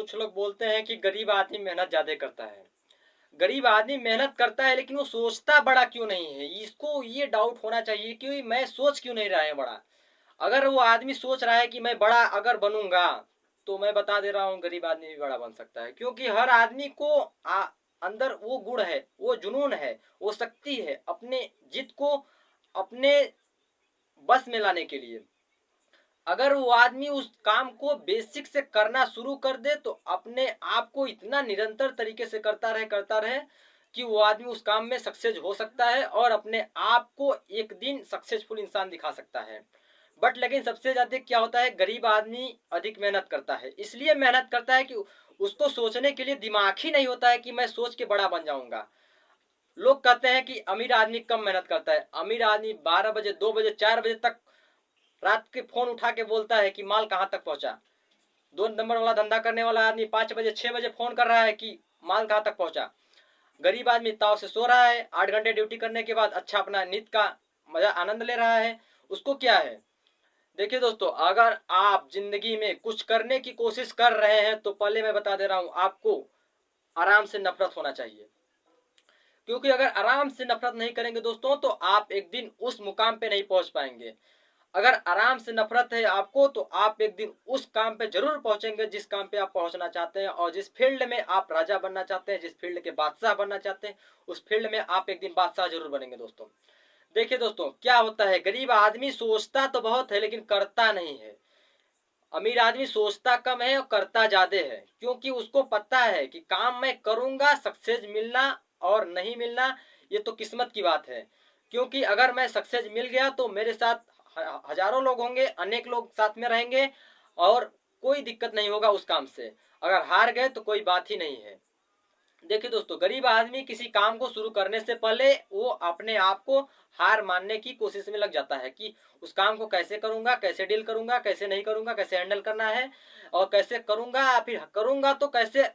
कुछ लोग बोलते हैं कि गरीब आदमी मेहनत ज्यादा करता है। गरीब आदमी मेहनत करता है लेकिन वो सोचता बड़ा क्यों नहीं है, इसको ये डाउट होना चाहिए कि मैं सोच क्यों नहीं रहा है बड़ा। अगर वो आदमी सोच रहा है कि मैं बड़ा अगर बनूंगा, तो मैं बता दे रहा हूँ गरीब आदमी भी बड़ा बन सकता है। क्योंकि हर आदमी को अंदर वो गुण है, वो जुनून है, वो शक्ति है अपने जिद को अपने बस में लाने के लिए। अगर वो आदमी उस काम को बेसिक से करना शुरू कर दे तो अपने आप को इतना निरंतर तरीके से करता रहे कि वो आदमी उस काम में सक्सेस हो सकता है और अपने आप को एक दिन सक्सेसफुल इंसान दिखा सकता है। बट लेकिन सबसे ज्यादा क्या होता है, गरीब आदमी अधिक मेहनत करता है। इसलिए मेहनत करता है कि उसको सोचने के लिए दिमाग ही नहीं होता है कि मैं सोच के बड़ा बन जाऊंगा। लोग कहते हैं कि अमीर आदमी कम मेहनत करता है। अमीर आदमी 12 बजे 2 बजे 4 बजे तक रात के फोन उठा के बोलता है कि माल कहाँ तक पहुंचा। 2 नंबर वाला धंधा करने वाला आदमी 5 बजे 6 बजे फोन कर रहा है कि माल कहाँ तक पहुंचा। गरीब आदमी ताव से सो रहा है, 8 घंटे ड्यूटी करने के बाद अच्छा अपना नींद का मजा आनंद ले रहा है। उसको क्या है। देखिए दोस्तों, अगर आप जिंदगी में कुछ करने की कोशिश कर रहे हैं तो पहले मैं बता दे रहा हूं आपको आराम से नफरत होना चाहिए। क्योंकि अगर आराम से नफरत नहीं करेंगे दोस्तों तो आप एक दिन उस मुकाम पे नहीं पहुंच पाएंगे। अगर आराम से नफरत है आपको तो आप एक दिन उस काम पे जरूर पहुंचेंगे जिस काम पे आप पहुंचना चाहते हैं, और जिस फील्ड में आप राजा बनना चाहते हैं, जिस फील्ड के बादशाह बनना चाहते हैं, उस फील्ड में आप एक दिन बादशाह जरूर बनेंगे दोस्तों। देखिए दोस्तों, क्या होता है, गरीब आदमी सोचता तो बहुत है लेकिन करता नहीं है। अमीर आदमी सोचता कम है और करता ज्यादा है, क्योंकि उसको पता है कि काम मैं करूंगा, सक्सेस मिलना और नहीं मिलना ये तो किस्मत की बात है। क्योंकि अगर मैं सक्सेस मिल गया तो मेरे साथ हजारों लोग होंगे, अनेक लोग साथ में रहेंगे और कोई दिक्कत नहीं होगा उस काम से। अगर हार गए तो कोई बात ही नहीं है। देखिए दोस्तों, गरीब आदमी किसी काम को शुरू करने से पहले वो अपने आप को हार मानने की कोशिश में लग जाता है कि उस काम को कैसे करूंगा, कैसे डील करूंगा, कैसे नहीं करूंगा, कैसे हैंडल करना है और कैसे करूंगा, फिर करूंगा तो कैसे।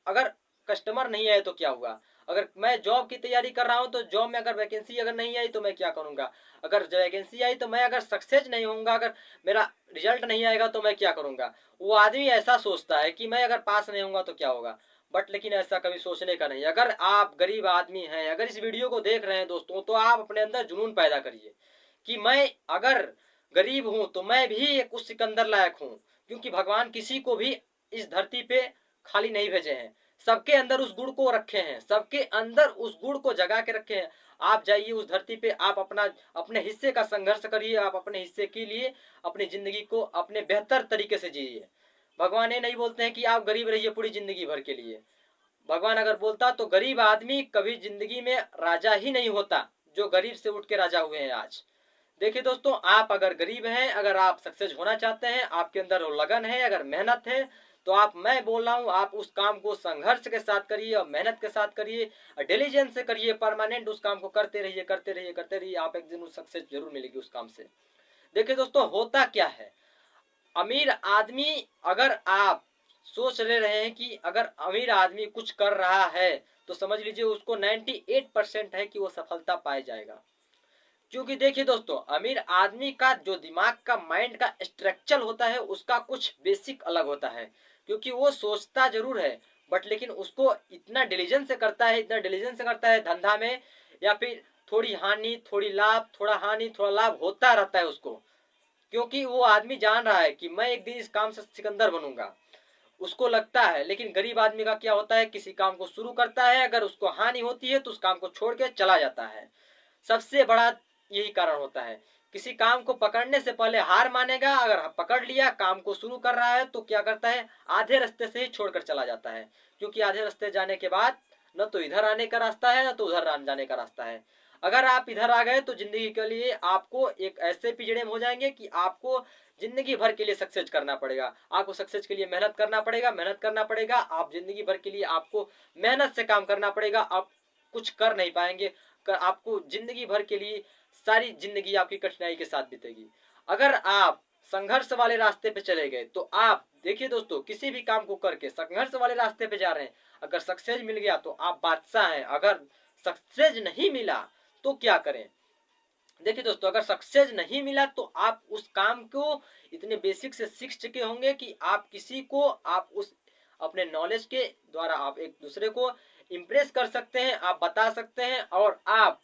अगर कस्टमर नहीं आए तो क्या हुआ। अगर मैं जॉब की तैयारी कर रहा हूं तो जॉब में अगर वैकेंसी अगर नहीं आई तो मैं क्या करूंगा। अगर वैकेंसी आई तो मैं अगर सक्सेस नहीं होऊंगा, अगर मेरा रिजल्ट नहीं आएगा तो मैं क्या करूंगा। वो आदमी ऐसा सोचता है कि मैं अगर पास नहीं होऊंगा तो क्या होगा। बट लेकिन ऐसा कभी सोचने का नहीं। अगर आप गरीब आदमी हैं, अगर इस वीडियो को देख रहे हैं दोस्तों, तो आप अपने अंदर जुनून पैदा करिए कि मैं अगर गरीब हूं तो मैं भी एक उस सिकंदर लायक हूं। क्योंकि भगवान किसी को भी इस धरती पे खाली नहीं भेजे हैं, सबके अंदर उस गुण को रखे हैं, सबके अंदर उस गुण को जगा के रखे हैं। आप जाइए उस धरती पे, आप अपना अपने हिस्से का संघर्ष करिए, आप अपने हिस्से के लिए अपनी जिंदगी को अपने बेहतर तरीके से जिए। भगवान ये नहीं बोलते हैं कि आप गरीब रहिए पूरी जिंदगी भर के लिए। भगवान अगर बोलता तो गरीब आदमी कभी जिंदगी में राजा ही नहीं होता, जो गरीब से उठ के राजा हुए हैं आज। देखिए दोस्तों, आप अगर गरीब हैं, अगर आप सक्सेस होना चाहते हैं, आपके अंदर वो लगन है, अगर मेहनत है, तो आप, मैं बोल रहा हूँ, आप उस काम को संघर्ष के साथ करिए और मेहनत के साथ करिए, डिलीजेंस से करिए, परमानेंट उस काम को करते रहिए करते रहिए करते रहिए। आप एक दिन उस सक्सेस जरूर मिलेगी उस काम से। देखिए दोस्तों, होता क्या है, अमीर आदमी, अगर आप सोच ले रहे हैं कि अगर अमीर आदमी कुछ कर रहा है तो समझ लीजिए उसको 98% है कि वो सफलता पाए जाएगा। क्योंकि देखिए दोस्तों, अमीर आदमी का जो दिमाग का माइंड का स्ट्रक्चर होता है उसका कुछ बेसिक अलग होता है। क्योंकि वो सोचता जरूर है बट लेकिन उसको इतना डिलीजेंस से करता है, इतना डिलीजेंस से करता है धंधा में, या फिर थोड़ी हानि थोड़ी लाभ, थोड़ा हानि थोड़ा लाभ होता रहता है उसको। क्योंकि वो आदमी जान रहा है कि मैं एक दिन इस काम से सिकंदर बनूंगा, उसको लगता है। लेकिन गरीब आदमी का क्या होता है, किसी काम को शुरू करता है, अगर उसको हानि होती है तो उस काम को छोड़ के चला जाता है। सबसे बड़ा यही कारण होता है। किसी काम को पकड़ने से पहले हार मानेगा, अगर पकड़ लिया काम को शुरू कर रहा है तो क्या करता है, आधे रास्ते से ही छोड़कर चला जाता है। क्योंकि आधे रास्ते जाने के बाद न तो इधर आने का रास्ता है न तो उधर जाने का रास्ता है। अगर आप इधर आ गए तो जिंदगी के लिए आपको एक ऐसे पिजड़े में हो जाएंगे कि आपको जिंदगी भर के लिए सक्सेस करना पड़ेगा। आपको सक्सेस के लिए मेहनत करना पड़ेगा, मेहनत करना पड़ेगा। आप जिंदगी भर के लिए आपको मेहनत से काम करना पड़ेगा। आप कुछ कर नहीं पाएंगे। आपको जिंदगी भर के लिए सारी जिंदगी आपकी कठिनाई के साथ बीतेगी। अगर आप संघर्ष वाले रास्ते पे चले गए तो आप देखिए दोस्तों, किसी भी काम को करके संघर्ष वाले रास्ते पे जा रहे हैं, अगर सक्सेस मिल गया तो आप बादशाह हैं। अगर सक्सेस नहीं मिला तो क्या करें। देखिए दोस्तों, अगर सक्सेस नहीं मिला तो आप उस काम को इतने बेसिक से सीख चुके होंगे कि आप किसी को, आप उस अपने नॉलेज के द्वारा आप एक दूसरे को इम्प्रेस कर सकते हैं, आप बता सकते हैं, और आप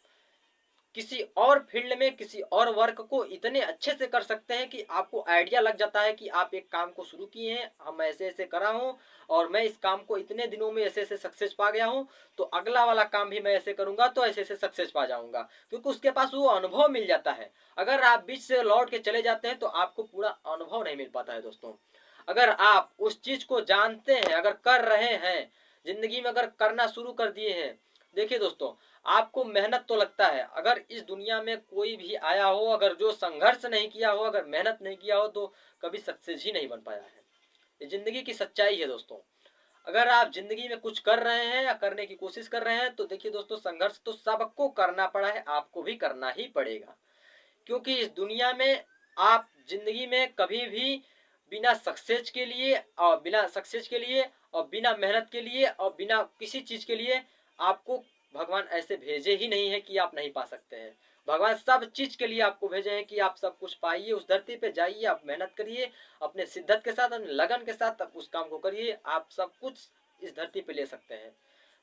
किसी और फील्ड में किसी और वर्क को इतने अच्छे से कर सकते हैं कि आपको आइडिया लग जाता है कि आप एक काम को शुरू किए हैं, हम ऐसे ऐसे करा हूँ और मैं इस काम को इतने दिनों में ऐसे ऐसे सक्सेस पा गया हूँ, तो अगला वाला काम भी मैं ऐसे करूंगा तो ऐसे ऐसे सक्सेस पा जाऊंगा, क्योंकि उसके पास वो अनुभव मिल जाता है। अगर आप बीच से लौट के चले जाते हैं तो आपको पूरा अनुभव नहीं मिल पाता है दोस्तों। अगर आप उस चीज को जानते हैं, अगर कर रहे हैं जिंदगी में, अगर करना शुरू कर दिए हैं, देखिए दोस्तों, आपको मेहनत तो लगता है। अगर इस दुनिया में कोई भी आया हो, अगर जो संघर्ष नहीं किया हो, अगर मेहनत नहीं किया हो, तो कभी सक्सेस ही नहीं बन पाया है। ये जिंदगी की सच्चाई है दोस्तों। अगर आप जिंदगी में कुछ कर रहे हैं या करने की कोशिश कर रहे हैं, तो देखिए दोस्तों, संघर्ष तो सबको करना पड़ा है, आपको भी करना ही पड़ेगा। क्योंकि इस दुनिया में आप जिंदगी में कभी भी बिना सक्सेस के लिए और बिना मेहनत के लिए और बिना किसी चीज के लिए आपको भगवान ऐसे भेजे ही नहीं है कि आप नहीं पा सकते हैं। भगवान सब चीज के लिए आपको भेजे हैं कि आप सब कुछ पाइए, उस धरती पे जाइए, आप मेहनत करिए, अपने शिद्दत के साथ, अपने लगन के साथ आप उस काम को करिए, आप सब कुछ इस धरती पे ले सकते हैं।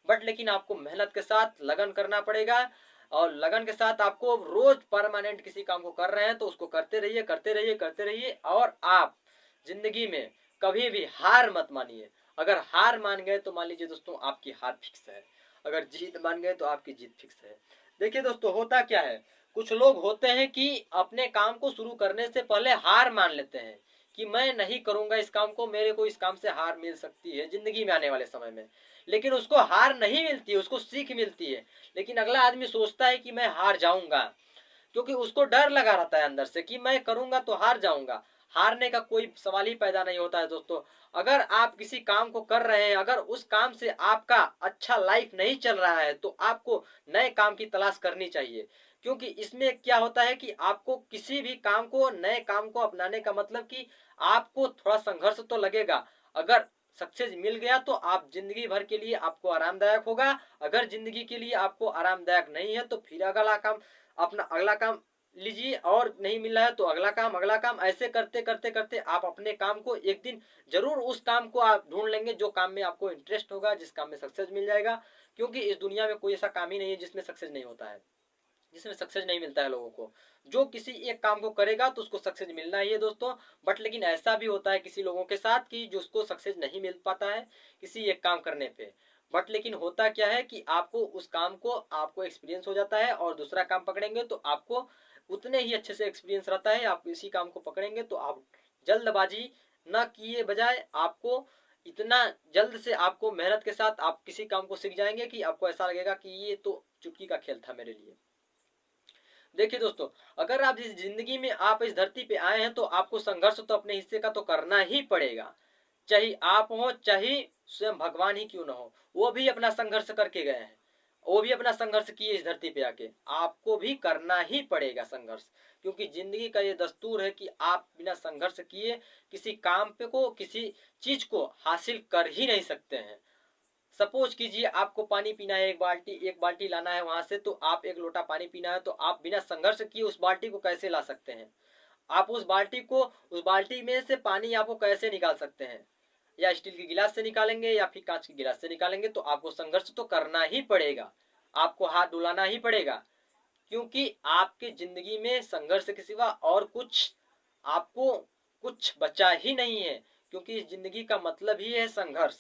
बट लेकिन आपको मेहनत के साथ लगन करना पड़ेगा, और लगन के साथ आपको रोज परमानेंट किसी काम को कर रहे हैं तो उसको करते रहिए, करते रहिए, करते रहिए। और आप जिंदगी में कभी भी हार मत मानिए। अगर हार मान गए तो मान लीजिए दोस्तों, आपकी हार फिक्स है। अगर जीत मान गए तो आपकी जीत फिक्स है। देखिए दोस्तों, होता क्या है, कुछ लोग होते हैं कि अपने काम को शुरू करने से पहले हार मान लेते हैं कि मैं नहीं करूंगा इस काम को, मेरे को इस काम से हार मिल सकती है जिंदगी में आने वाले समय में। लेकिन उसको हार नहीं मिलती है, उसको सीख मिलती है। लेकिन अगला आदमी सोचता है कि मैं हार जाऊंगा, क्योंकि उसको डर लगा रहता है अंदर से कि मैं करूंगा तो हार जाऊंगा। हारने का कोई सवाल ही पैदा नहीं होता है दोस्तों। अगर आप किसी काम को कर रहे हैं, अगर उस काम से आपका अच्छा लाइफ नहीं चल रहा है, तो आपको नए काम की तलाश करनी चाहिए। क्योंकि इसमें क्या होता है कि आपको किसी भी काम को, नए काम को अपनाने का मतलब कि आपको थोड़ा संघर्ष तो लगेगा। अगर सक्सेस मिल गया तो आप जिंदगी भर के लिए आपको आरामदायक होगा। अगर जिंदगी के लिए आपको आरामदायक नहीं है तो फिर अगला काम, अपना अगला काम लीजिए, और नहीं मिल रहा है तो अगला काम, अगला काम, ऐसे करते करते करते आप अपने काम को एक दिन जरूर उस काम को आप ढूंढ लेंगे जो काम में आपको इंटरेस्ट होगा, जिस काम में सक्सेस मिल जाएगा। क्योंकि इस दुनिया में कोई ऐसा काम ही नहीं है जिसमें सक्सेस नहीं होता है, जिसमें सक्सेस नहीं मिलता है लोगों को। जो किसी एक काम को करेगा तो उसको सक्सेस मिलना ही है दोस्तों। बट लेकिन ऐसा भी होता है किसी लोगों के साथ कि जिसको सक्सेस नहीं मिल पाता है किसी एक काम करने पे। बट लेकिन होता क्या है कि आपको उस काम को, आपको एक्सपीरियंस हो जाता है, और दूसरा काम पकड़ेंगे तो आपको उतने ही अच्छे से एक्सपीरियंस रहता है। आप इसी काम को पकड़ेंगे तो आप जल्दबाजी न किए बजाय आपको इतना जल्द से आपको मेहनत के साथ आप किसी काम को सीख जाएंगे कि आपको ऐसा लगेगा कि ये तो चुटकी का खेल था मेरे लिए। देखिए दोस्तों, अगर आप इस जिंदगी में आप इस धरती पे आए हैं तो आपको संघर्ष तो अपने हिस्से का तो करना ही पड़ेगा। चाहे आप हो, चाहे स्वयं भगवान ही क्यों ना हो, वो भी अपना संघर्ष करके गए हैं, वो भी अपना संघर्ष किए इस धरती पे आके। आपको भी करना ही पड़ेगा संघर्ष, क्योंकि जिंदगी का ये दस्तूर है कि आप बिना संघर्ष किए किसी काम पे को, किसी चीज को हासिल कर ही नहीं सकते हैं। सपोज कीजिए आपको पानी पीना है, एक बाल्टी लाना है वहां से, तो आप एक लोटा पानी पीना है, तो आप बिना संघर्ष किए उस बाल्टी को कैसे ला सकते हैं? आप उस बाल्टी में से पानी आपको कैसे निकाल सकते हैं? या स्टील के गिलास से निकालेंगे या फिर कांच के गिलास से निकालेंगे? तो आपको संघर्ष तो करना ही पड़ेगा, आपको हाथ डुलाना ही पड़ेगा। क्योंकि आपकी जिंदगी में संघर्ष के सिवा और कुछ आपको कुछ बचा ही नहीं है। क्योंकि इस जिंदगी का मतलब ही है संघर्ष।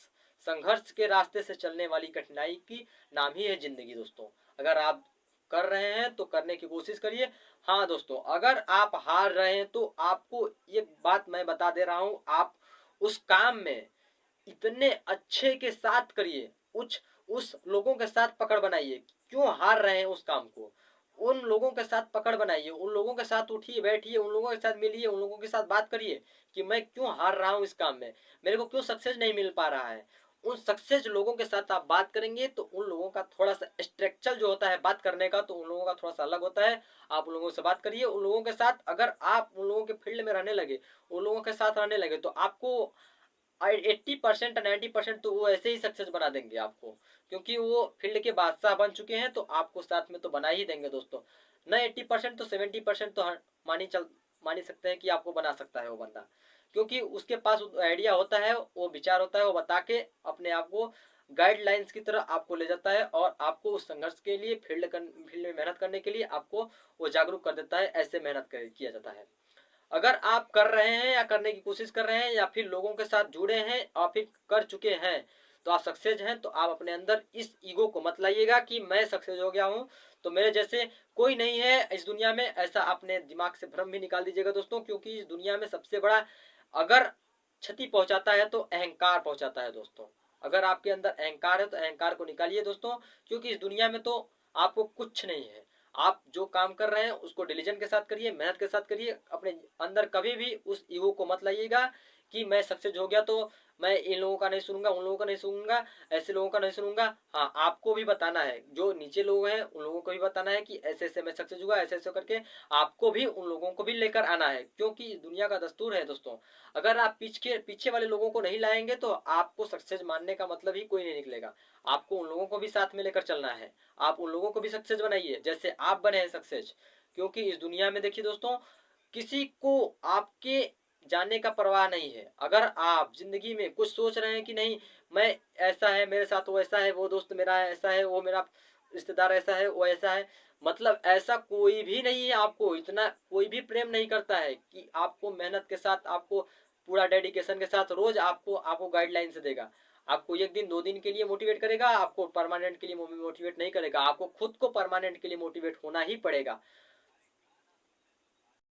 संघर्ष के रास्ते से चलने वाली कठिनाई की नाम ही है जिंदगी दोस्तों। अगर आप कर रहे हैं तो करने की कोशिश करिए। हाँ दोस्तों, अगर आप हार रहे हैं तो आपको एक बात मैं बता दे रहा हूं, आप उस काम में इतने अच्छे के साथ करिए, उस लोगों के साथ पकड़ बनाइए। क्यों हार रहे हैं उस काम को, उन लोगों के साथ पकड़ बनाइए, उन लोगों के साथ उठिए बैठिए, उन लोगों के साथ मिलिए, उन लोगों के साथ बात करिए कि मैं क्यों हार रहा हूँ इस काम में, मेरे को क्यों सक्सेस नहीं मिल पा रहा है। उन सक्सेस लोगों के साथ आप बात करेंगे तो उन लोगों का थोड़ा सा स्ट्रक्चर जो होता है बात करने का, तो उन लोगों का थोड़ा सा अलग होता है। आप उन लोगों से बात करिए, उन लोगों के साथ अगर आप उन लोगों के फील्ड में रहने लगे, उन लोगों के साथ रहने लगे, तो आपको 80% 90% तो वो ऐसे ही सक्सेस बना देंगे आपको। क्योंकि वो फील्ड के बादशाह बन चुके हैं, तो आपको साथ में तो बना ही देंगे दोस्तों। न 80% तो 70% तो मान ही सकते हैं कि आपको बना सकता है वो बंदा। क्योंकि उसके पास आइडिया होता है, वो विचार होता है, वो बता के अपने आप को गाइडलाइंस की तरह आपको ले जाता है और आपको उस संघर्ष के लिए फील्ड में मेहनत करने के लिए आपको वो जागरूक कर देता है। ऐसे मेहनत किया जाता है। अगर आप कर रहे हैं या करने की कोशिश कर रहे हैं या फिर लोगों के साथ जुड़े हैं और फिर कर चुके हैं तो आप सक्सेस हैं, तो आप अपने अंदर इस ईगो को मत लाइएगा कि मैं सक्सेस हो गया हूं तो मेरे जैसे कोई नहीं है इस दुनिया में। ऐसा अपने दिमाग से भ्रम भी निकाल दीजिएगा दोस्तों, क्योंकि इस दुनिया में सबसे बड़ा अगर क्षति पहुंचाता है तो अहंकार पहुंचाता है दोस्तों। अगर आपके अंदर अहंकार है तो अहंकार को निकालिए दोस्तों, क्योंकि इस दुनिया में तो आपको कुछ नहीं है। आप जो काम कर रहे हैं उसको डिलीजन के साथ करिए, मेहनत के साथ करिए। अपने अंदर कभी भी उस ईगो को मत लाइएगा कि मैं सक्सेस हो गया तो मैं इन लोगों का नहीं सुनूंगा, उन लोगों का नहीं सुनूंगा, ऐसे लोगों का नहीं सुनूंगा। हाँ, आपको भी बताना है, जो नीचे लोग हैं उन लोगों को भी बताना है कि ऐसे ऐसे मैं सक्सेस हुआ, ऐसे ऐसे करके आपको भी उन लोगों को भी लेकर आना है। क्योंकि दुनिया का दस्तूर है दोस्तों, अगर आप पीछे पीछे वाले लोगों को नहीं लाएंगे तो आपको सक्सेस मानने का मतलब ही कोई नहीं निकलेगा। आपको उन लोगों को भी साथ में लेकर चलना है। आप उन लोगों को भी सक्सेस बनाइए जैसे आप बने हैं सक्सेस। क्योंकि इस दुनिया में देखिए दोस्तों, किसी को आपके जाने का परवाह नहीं है। अगर आप जिंदगी में कुछ सोच रहे हैं कि नहीं मैं ऐसा है, मेरे साथ वो ऐसा है, वो दोस्त मेरा ऐसा है, वो मेरा रिश्तेदार ऐसा है, वो ऐसा है, मतलब ऐसा कोई भी नहीं है। आपको इतना कोई भी प्रेम नहीं करता है कि आपको मेहनत के साथ, आपको पूरा डेडिकेशन के साथ रोज आपको आपको गाइडलाइन से देगा। आपको एक दिन 2 दिन के लिए मोटिवेट करेगा, आपको परमानेंट के लिए मोटिवेट नहीं करेगा। आपको खुद को परमानेंट के लिए मोटिवेट होना ही पड़ेगा।